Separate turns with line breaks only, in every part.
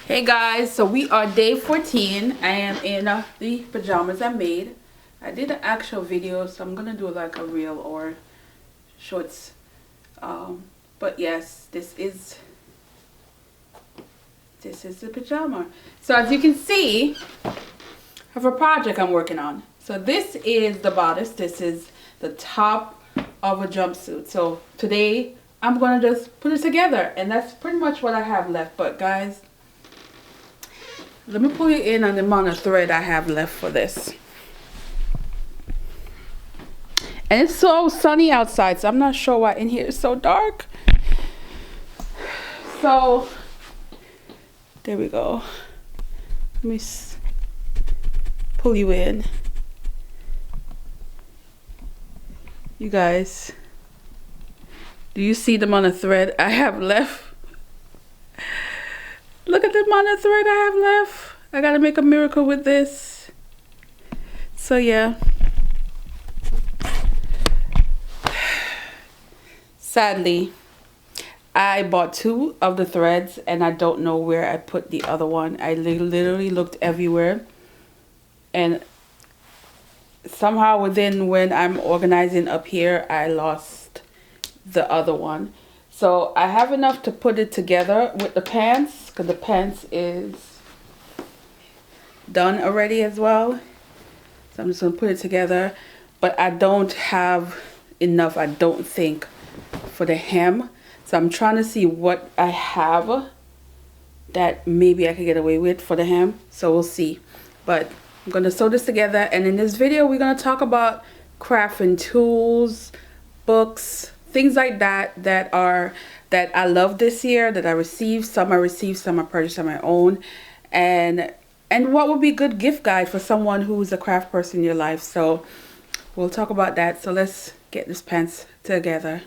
Hey guys, so we are day 14. I am in the pajamas I made. I did an actual video, so I'm gonna do like a reel or shorts. But yes, this is the pajama. So as you can see, I have a project I'm working on. So this is the bodice. This is the top of a jumpsuit. So today I'm gonna just put it together, and that's pretty much what I have left. But guys, let me pull you in on the amount of thread I have left for this. And it's so sunny outside, so I'm not sure why in here it's so dark. So there we go. Let me pull you in. You guys, do you see the amount of thread I have left? Look at the amount of thread I have left. I gotta make a miracle with this. So yeah. Sadly, I bought 2 of the threads and I don't know where I put the other one. I literally looked everywhere. And somehow when I'm organizing up here, I lost the other one. So I have enough to put it together with the pants, because the pants is done already as well. So I'm just going to put it together. But I don't have enough, I don't think, for the hem. So I'm trying to see what I have that maybe I could get away with for the hem. So we'll see. But I'm going to sew this together. And in this video, we're going to talk about crafting tools, books, things like that that I love this year, that I received. Some I purchased on my own, and what would be a good gift guide for someone who's a craft person in your life. So we'll talk about that. So let's get this pants together.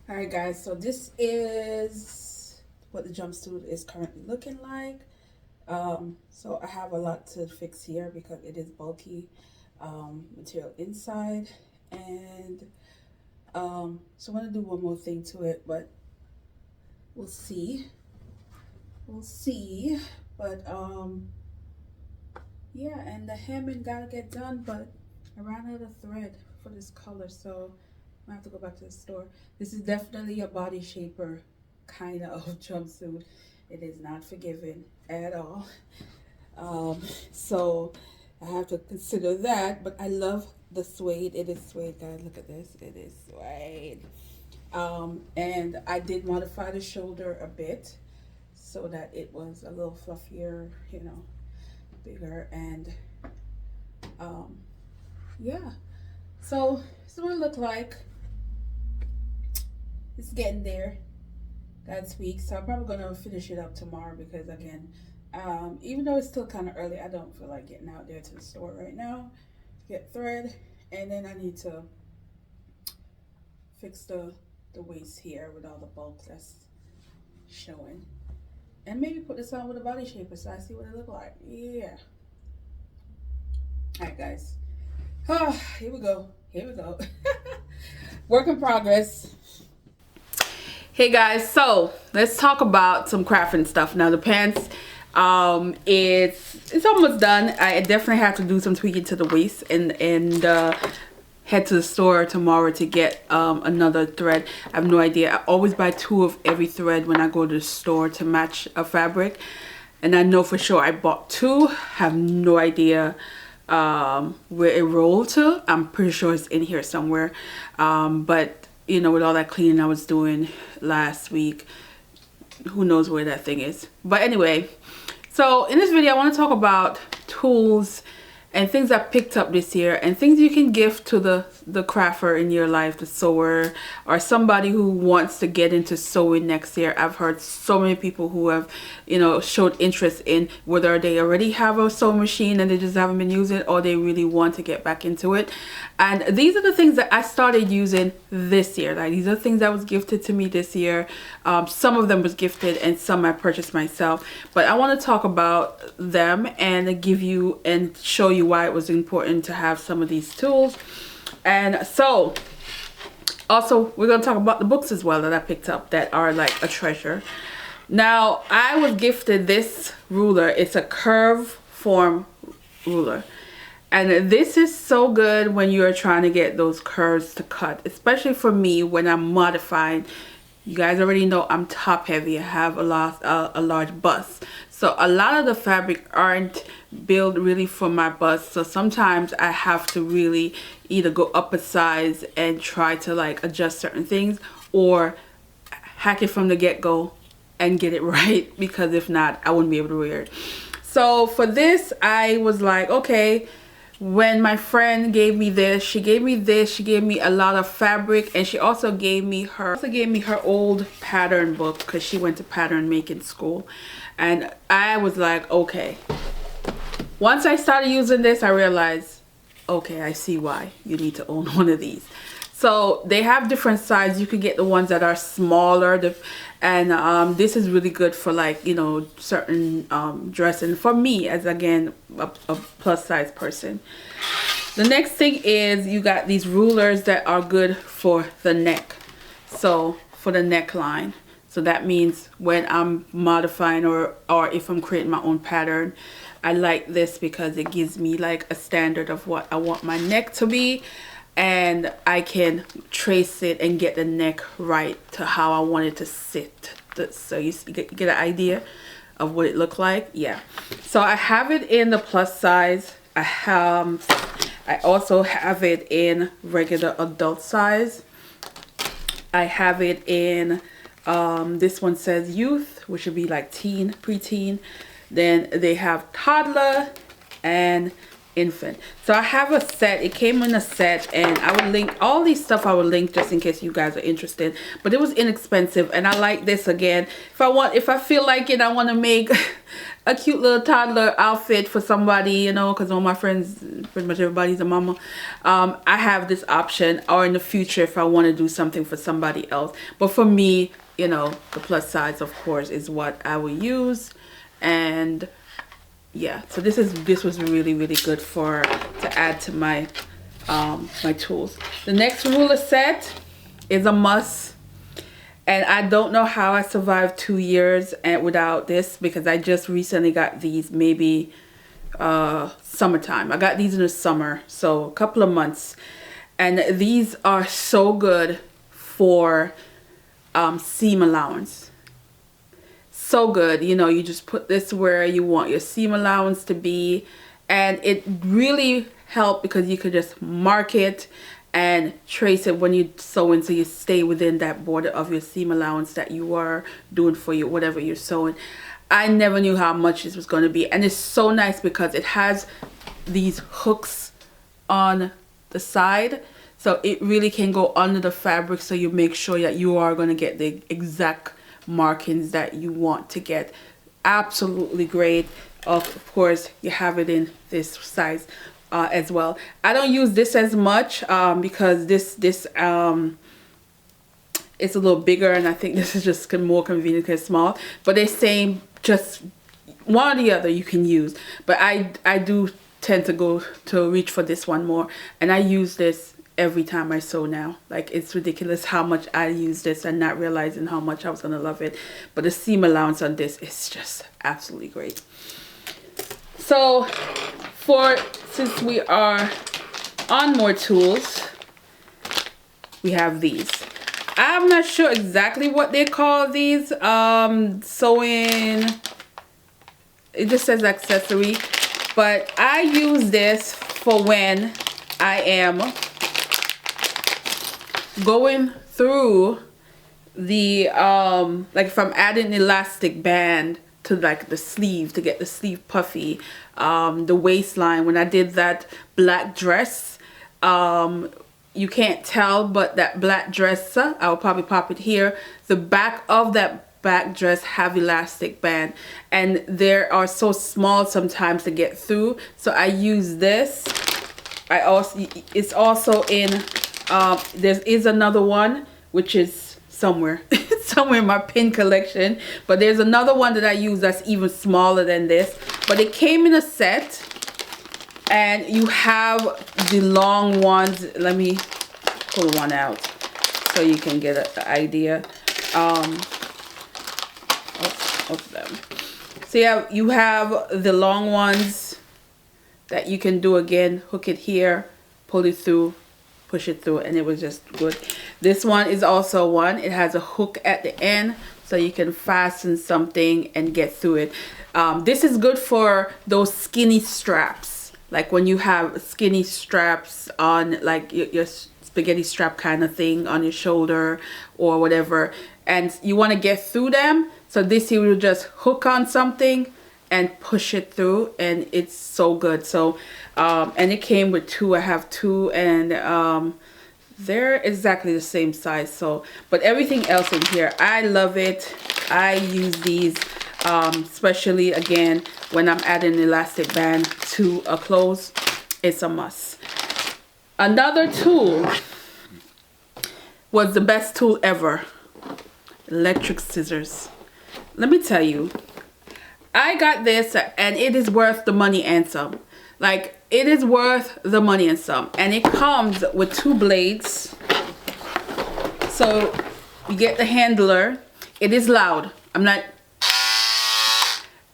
Alright guys, so this is what the jumpsuit is currently looking like. So I have a lot to fix here because it is bulky material inside, and so I want to do one more thing to it, but we'll see. But yeah, and the hemming gotta get done, but I ran out of thread for this color, so I have to go back to the store. This is definitely a body shaper kind of jumpsuit. It is not forgiving at all. So I have to consider that. But I love the suede. It is suede, guys. Look at this. It is suede. And I did modify the shoulder a bit so that it was a little fluffier, you know, bigger. And yeah. So this is what it looked like. It's getting there. That's weak, so I'm probably gonna finish it up tomorrow because again, even though it's still kind of early, I don't feel like getting out there to the store right now to get thread. And then I need to fix the waist here with all the bulk that's showing, and maybe put this on with a body shaper so I see what it look like. Yeah. All right, guys. Here we go. Work in progress. Hey guys, so let's talk about some crafting stuff. Now the pants, it's almost done. I definitely have to do some tweaking to the waist and head to the store tomorrow to get another thread. I have no idea. I always buy 2 of every thread when I go to the store to match a fabric, and I know for sure I bought 2. Have no idea where it rolled to. I'm pretty sure it's in here somewhere, but you know, with all that cleaning I was doing last week, who knows where that thing is. But anyway, so in this video I want to talk about tools and things I picked up this year and things you can gift to the the crafter in your life, the sewer, or somebody who wants to get into sewing next year. I've heard so many people who have, you know, showed interest in whether they already have a sewing machine and they just haven't been using it, or they really want to get back into it. And these are the things that I started using this year. Like, these are things that was gifted to me this year. Some of them was gifted and some I purchased myself, but I want to talk about them and give you and show you why it was important to have some of these tools. And so also we're going to talk about the books as well that I picked up that are like a treasure. Now, I was gifted this ruler. It's a curve form ruler, and this is so good when you're trying to get those curves to cut, especially for me when I'm modifying. You guys already know I'm top heavy. I have a large bust, so a lot of the fabric aren't built really for my bust. So sometimes I have to really either go up a size and try to like adjust certain things, or hack it from the get-go and get it right, because if not, I wouldn't be able to wear it. So for this, I was like, okay, when my friend gave me this, she gave me a lot of fabric, and she also gave me her old pattern book, because she went to pattern making school. And I was like, okay, once I started using this, I realized, okay, I see why you need to own one of these. So they have different sizes. You can get the ones that are smaller, and this is really good for, like, you know, certain dressing. For me, as again a plus size person. The next thing is you got these rulers that are good for the neck. So for the neckline. So that means when I'm modifying or if I'm creating my own pattern, I like this because it gives me like a standard of what I want my neck to be. And I can trace it and get the neck right to how I want it to sit. So you get an idea of what it looked like. Yeah. So I have it in the plus size. I also have it in regular adult size. I have it in, this one says youth, which would be like teen, preteen. Then they have toddler and infant. So I have a set. It came in a set, and I would link all these stuff. I would link just in case you guys are interested, but it was inexpensive. And I like this. Again, if I feel like it, I want to make a cute little toddler outfit for somebody, you know, because all my friends, pretty much everybody's a mama. I have this option, or in the future if I want to do something for somebody else. But for me, you know, the plus size of course is what I will use. And yeah, so this was really good to add to my my tools. The next ruler set is a must, and I don't know how I survived 2 years without this, because I just recently got these, maybe summertime. I got these in the summer, so a couple of months, and these are so good for seam allowance. So good, you know, you just put this where you want your seam allowance to be, and it really helped because you could just mark it and trace it when you sewing, so you stay within that border of your seam allowance that you are doing for your whatever you're sewing. I never knew how much this was going to be, and it's so nice because it has these hooks on the side, so it really can go under the fabric, so you make sure that you are going to get the exact markings that you want to get. Absolutely great. Of course, you have it in this size as well. I don't use this as much because this it's a little bigger, and I think this is just more convenient because it's small. But they're saying just one or the other you can use, but I do tend to reach for this one more, and I use this every time I sew now. Like, it's ridiculous how much I use this and not realizing how much I was gonna love it. But the seam allowance on this is just absolutely great. So since we are on more tools, we have these. I'm not sure exactly what they call these. Sewing, it just says accessory, but I use this for when I am going through the like if I'm adding elastic band to like the sleeve to get the sleeve puffy, the waistline. When I did that black dress, you can't tell, but that black dress, I'll probably pop it here. The back of that back dress have elastic band, and they are so small sometimes to get through. So I use this. It's also in, there is another one, which is somewhere, somewhere in my pin collection. But there's another one that I use that's even smaller than this. But it came in a set. And you have the long ones. Let me pull one out so you can get an idea of them. So you have the long ones that you can do again. Hook it here, pull it through, push it through, and it was just good. This one is also one. It has a hook at the end, so you can fasten something and get through it. This is good for those skinny straps. Like when you have skinny straps on, like your spaghetti strap kind of thing on your shoulder or whatever, and you want to get through them. So this you will just hook on something and push it through, and it's so good. So and it came with two. I have two, and they're exactly the same size. So, but everything else in here, I love it. I use these especially again when I'm adding an elastic band to a clothes. It's a must. Another tool was the best tool ever. Electric scissors. Let me tell you, I got this and it is worth the money and some. Like, it is worth the money and some. And it comes with 2 blades. So you get the handler. It is loud.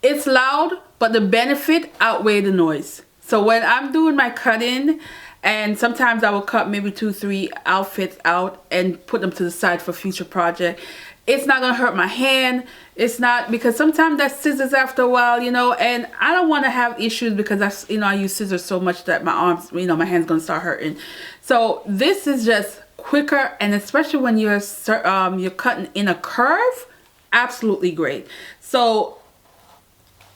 It's loud, but the benefit outweigh the noise. So when I'm doing my cutting, and sometimes I will cut maybe 2-3 outfits out and put them to the side for future project, it's not gonna hurt my hand. It's not, because sometimes that scissors after a while, you know, and I don't want to have issues because I use scissors so much that my arms, my hand's gonna start hurting. So this is just quicker, and especially when you're cutting in a curve, absolutely great. So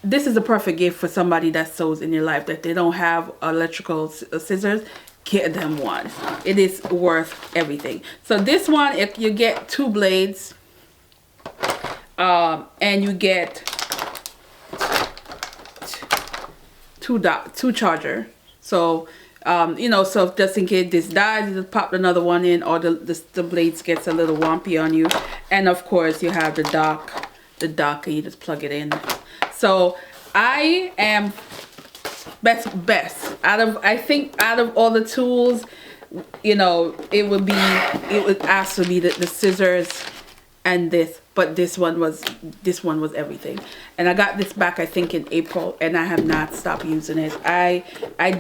this is a perfect gift for somebody that sews in your life that they don't have electrical scissors. Get them one. It is worth everything. So this one, if you get 2 blades, and you get two charger. So so just in case this dies, you just pop another one in, or the blades gets a little wompy on you. And of course you have the dock, and you just plug it in. So I am best I think out of all the tools, it would have to be the scissors and this, but this one was everything. And I got this back I think in April, and I have not stopped using it. I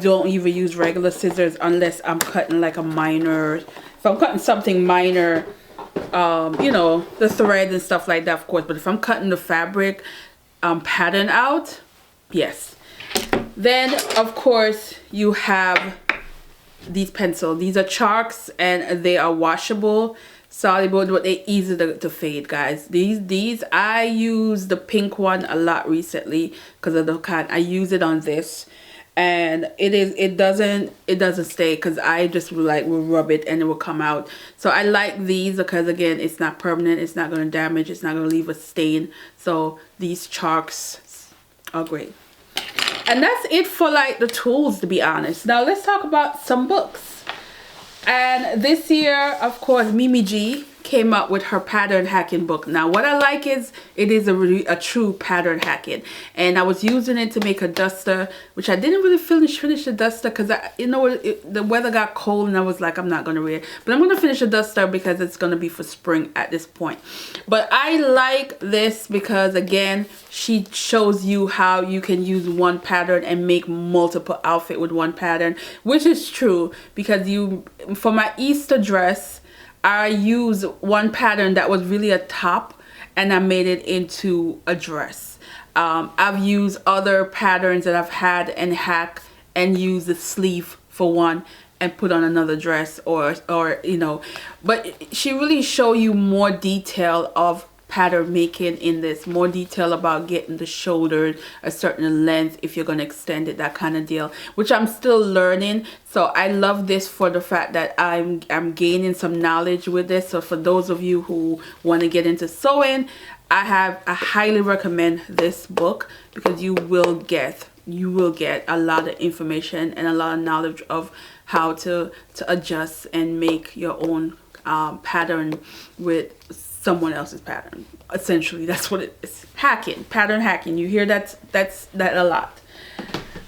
don't even use regular scissors unless I'm cutting like a minor, if I'm cutting something minor, the thread and stuff like that, of course. But if I'm cutting the fabric pattern out, yes. Then of course you have these pencils. These are chalks, and they are washable, soluble, but they're easy to fade, guys. These I use the pink one a lot recently because of the kind. I use it on this, and it doesn't stay because I just will rub it and it will come out. So I like these because again, it's not permanent, it's not going to damage, it's not going to leave a stain. So these chalks are great. And that's it for the tools, to be honest. Now let's talk about some books. And this year, of course, Mimi G came up with her pattern hacking book. Now what I like is it is a true pattern hacking, and I was using it to make a duster, which I didn't really finish the duster because the weather got cold and I was like, I'm not gonna wear it, but I'm gonna finish the duster because it's gonna be for spring at this point. But I like this because again, she shows you how you can use one pattern and make multiple outfit with one pattern, which is true because for my Easter dress, I used one pattern that was really a top and I made it into a dress. I've used other patterns that I've had and hacked and used the sleeve for one and put on another dress, or but she really show you more detail of pattern making in this, more detail about getting the shoulder a certain length if you're going to extend it, that kind of deal, which I'm still learning. So I love this for the fact that I'm gaining some knowledge with this. So for those of you who want to get into sewing, I highly recommend this book, because you will get a lot of information and a lot of knowledge of how to adjust and make your own pattern with someone else's pattern. Essentially, that's what it is. Pattern hacking. You hear that a lot.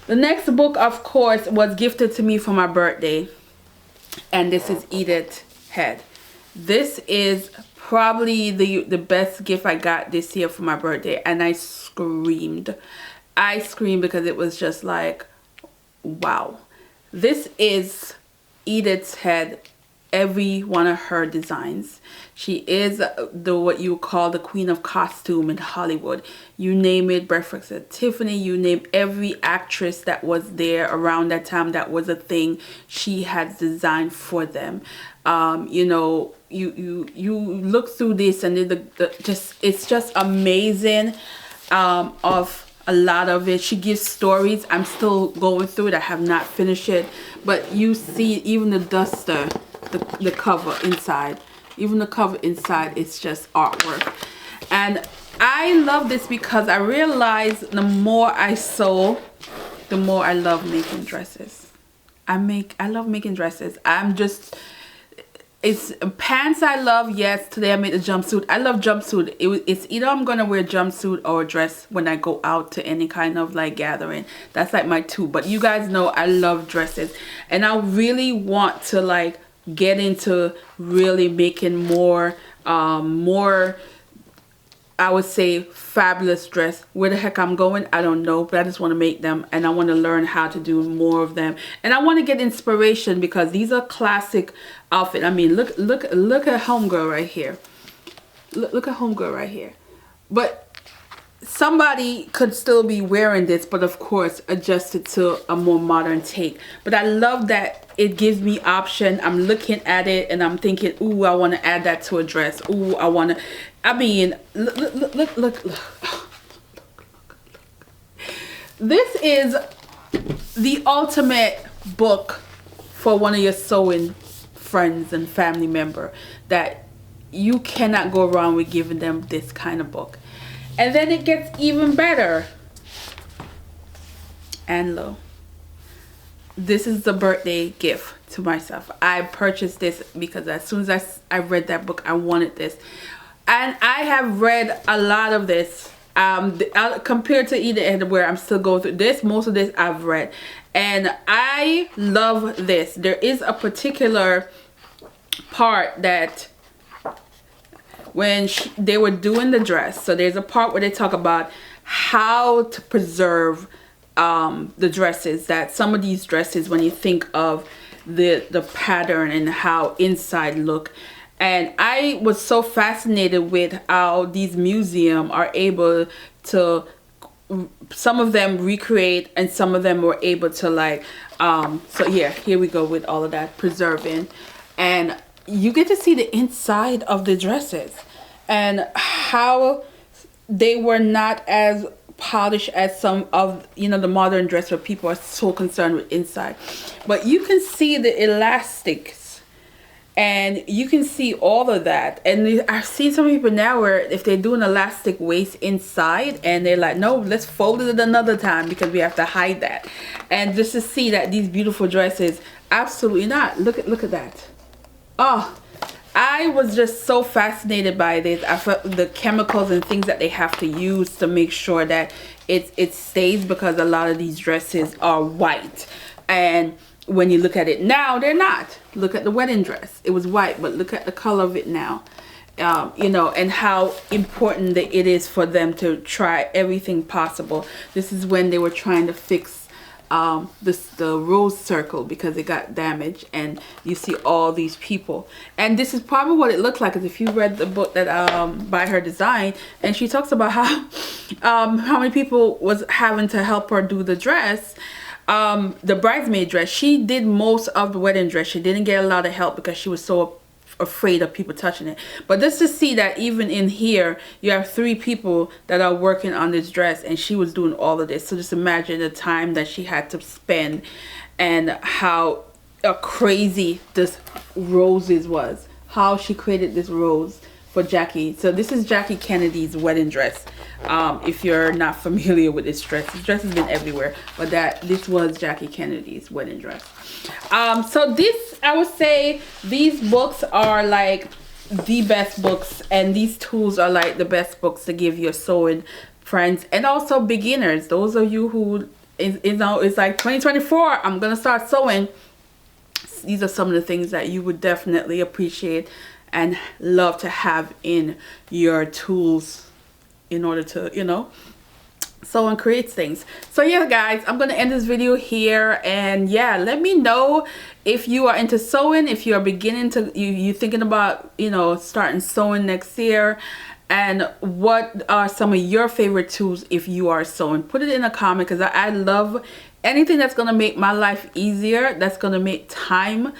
The next book, of course, was gifted to me for my birthday, and this is Edith Head. This is probably the best gift I got this year for my birthday, and I screamed because it was just like, wow. This is Edith's Head, every one of her designs. She is what you call the queen of costume in Hollywood. You name it, Breakfast at Tiffany, you name every actress that was there around that time that was a thing, she has designed for them. You know, you look through this and it's just amazing. Of a lot of it, she gives stories. I'm still going through it. I have not finished it, but you see even the duster, the cover inside, even the cover inside, it's just artwork. And I love this because I realize the more I sew, the more I love making dresses. I love making dresses. It's pants I love. Yes, today I made a jumpsuit. I love jumpsuit. It's either I'm gonna wear jumpsuit or a dress when I go out to any kind of like gathering. That's like my two. But you guys know I love dresses, and I really want to like get into really making more I would say fabulous dress. Where the heck I'm going, I don't know, but I just want to make them, and I want to learn how to do more of them, and I want to get inspiration because these are classic outfit. I mean, look at homegirl right here. Look at homegirl right here. But somebody could still be wearing this, but of course adjusted to a more modern take. But I love that it gives me option. I'm looking at it and I'm thinking, ooh, I want to add that to a dress. Ooh, I want to, I mean, look. This is the ultimate book for one of your sewing friends and family member that you cannot go wrong with giving them this kind of book. And then it gets even better. And lo, this is the birthday gift to myself. I purchased this because as soon as I read that book, I wanted this. And I have read a lot of this. Compared to Edith, where I'm still going through this, most of this I've read. And I love this. There is a particular part that when they were doing the dress, so there's a part where they talk about how to preserve the dresses, that some of these dresses, when you think of the pattern and how inside look. And I was so fascinated with how these museums are able to, some of them recreate and some of them were able to like, so yeah, here we go with all of that preserving. And you get to see the inside of the dresses and how they were not as polished as some of, you know, the modern dress where people are so concerned with inside. But you can see the elastics and you can see all of that. And I've seen some people now where if they do an elastic waist inside and they're like, no, let's fold it another time because we have to hide that. And just to see that these beautiful dresses, absolutely not. Look at that. Oh, I was just so fascinated by this. I felt the chemicals and things that they have to use to make sure that it stays, because a lot of these dresses are white. And when you look at it now, they're not. Look at the wedding dress. It was white, but look at the color of it now. You know, and how important it is for them to try everything possible. This is when they were trying to fix the rose circle because it got damaged, and you see all these people. And this is probably what it looked like, because if you read the book that by her design, and she talks about how many people was having to help her do the dress. The bridesmaid dress, she did most of the wedding dress. She didn't get a lot of help because she was so afraid of people touching it. But just to see that even in here you have 3 people that are working on this dress, and she was doing all of this. So just imagine the time that she had to spend and how crazy this roses was, how she created this rose for Jackie. So this is Jackie Kennedy's wedding dress. If you're not familiar with this dress has been everywhere, but this was Jackie Kennedy's wedding dress. So this, I would say these books are like the best books, and these tools are like the best books to give your sewing friends and also beginners. Those of you who it's like 2024, I'm gonna start sewing. These are some of the things that you would definitely appreciate and love to have in your tools in order to, you know, sew and create things. So yeah guys, I'm gonna end this video here, and yeah, let me know if you are into sewing, if you are beginning to, you thinking about, you know, starting sewing next year, and what are some of your favorite tools if you are sewing. Put it in a comment, because I love anything that's gonna make my life easier, that's gonna make time,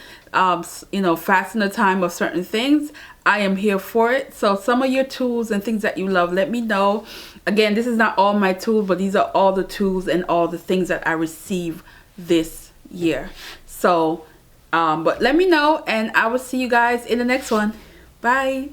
you know, fasten the time of certain things. I am here for it. So some of your tools and things that you love, let me know. Again, this is not all my tools, but these are all the tools and all the things that I receive this year. So but let me know, and I will see you guys in the next one. Bye.